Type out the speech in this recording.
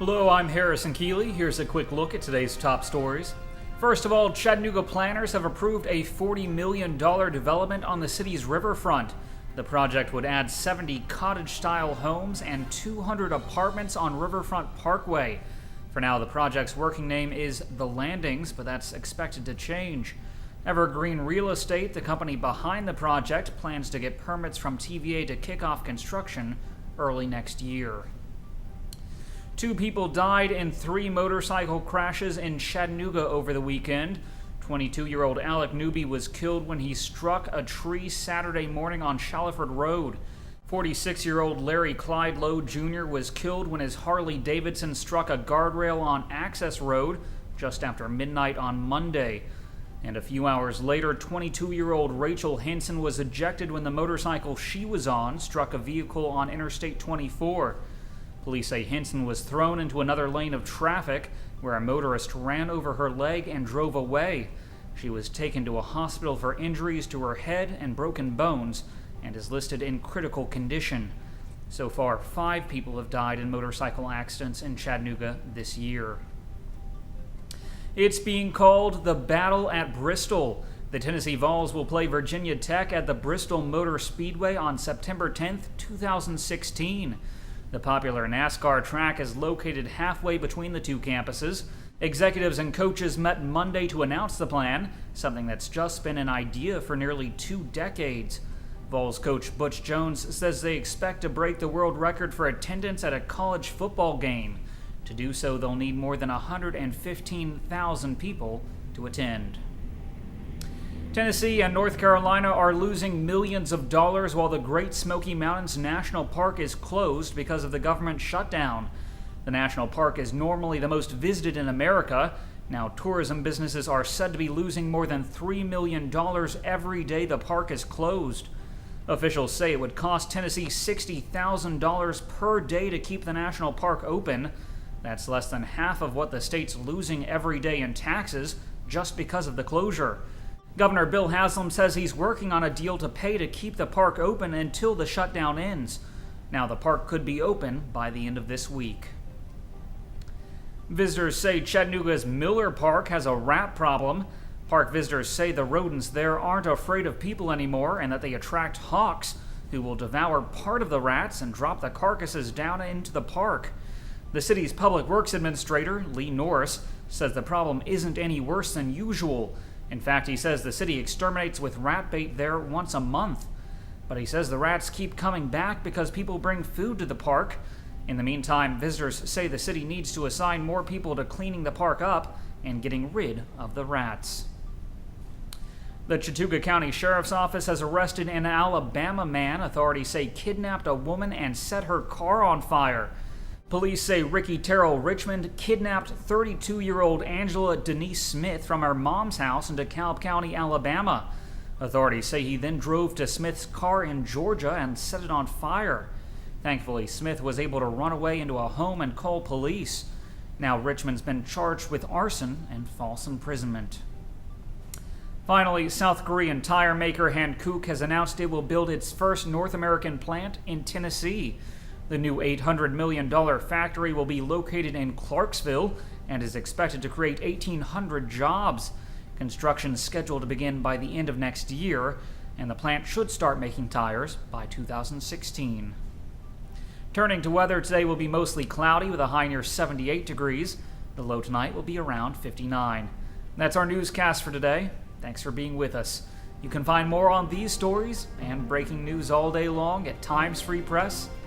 Hello, I'm Harrison Keeley. Here's a quick look at today's top stories. First of all, Chattanooga planners have approved a $40 million development on the city's riverfront. The project would add 70 cottage-style homes and 200 apartments on Riverfront Parkway. For now, the project's working name is The Landings, but that's expected to change. Evergreen Real Estate, the company behind the project, plans to get permits from TVA to kick off construction early next year. 2 people died in 3 motorcycle crashes in Chattanooga over the weekend. 22-year-old Alec Newby was killed when he struck a tree Saturday morning on Shallowford Road. 46-year-old Larry Clyde Lowe Jr. was killed when his Harley Davidson struck a guardrail on Access Road just after midnight on Monday. And a few hours later, 22-year-old Rachel Hensen was ejected when the motorcycle she was on struck a vehicle on Interstate 24. Police say Hensen was thrown into another lane of traffic where a motorist ran over her leg and drove away. She was taken to a hospital for injuries to her head and broken bones and is listed in critical condition. So far, 5 people have died in motorcycle accidents in Chattanooga this year. It's being called the Battle at Bristol. The Tennessee Vols will play Virginia Tech at the Bristol Motor Speedway on September 10th, 2016. The popular NASCAR track is located halfway between the 2 campuses. Executives and coaches met Monday to announce the plan, something that's just been an idea for nearly 2 decades. Vols coach Butch Jones says they expect to break the world record for attendance at a college football game. To do so, they'll need more than 115,000 people to attend. Tennessee and North Carolina are losing millions of dollars while the Great Smoky Mountains National Park is closed because of the government shutdown. The national park is normally the most visited in America. Now, tourism businesses are said to be losing more than $3 million every day the park is closed. Officials say it would cost Tennessee $60,000 per day to keep the national park open. That's less than half of what the state's losing every day in taxes just because of the closure. Governor Bill Haslam says he's working on a deal to pay to keep the park open until the shutdown ends. Now, the park could be open by the end of this week. Visitors say Chattanooga's Miller Park has a rat problem. Park visitors say the rodents there aren't afraid of people anymore and that they attract hawks who will devour part of the rats and drop the carcasses down into the park. The city's public works administrator, Lee Norris, says the problem isn't any worse than usual. In fact, he says the city exterminates with rat bait there once a month. But he says the rats keep coming back because people bring food to the park. In the meantime, visitors say the city needs to assign more people to cleaning the park up and getting rid of the rats. The Chattanooga County Sheriff's Office has arrested an Alabama man authorities say kidnapped a woman and set her car on fire. Police say Ricky Terrell Richmond kidnapped 32-year-old Angela Denise Smith from her mom's house in DeKalb County, Alabama. Authorities say he then drove to Smith's car in Georgia and set it on fire. Thankfully, Smith was able to run away into a home and call police. Now Richmond's been charged with arson and false imprisonment. Finally, South Korean tire maker Hankook has announced it will build its first North American plant in Tennessee. The new $800 million factory will be located in Clarksville and is expected to create 1,800 jobs. Construction is scheduled to begin by the end of next year, and the plant should start making tires by 2016. Turning to weather, today will be mostly cloudy with a high near 78 degrees. The low tonight will be around 59. That's our newscast for today. Thanks for being with us. You can find more on these stories and breaking news all day long at timesfreepress.com.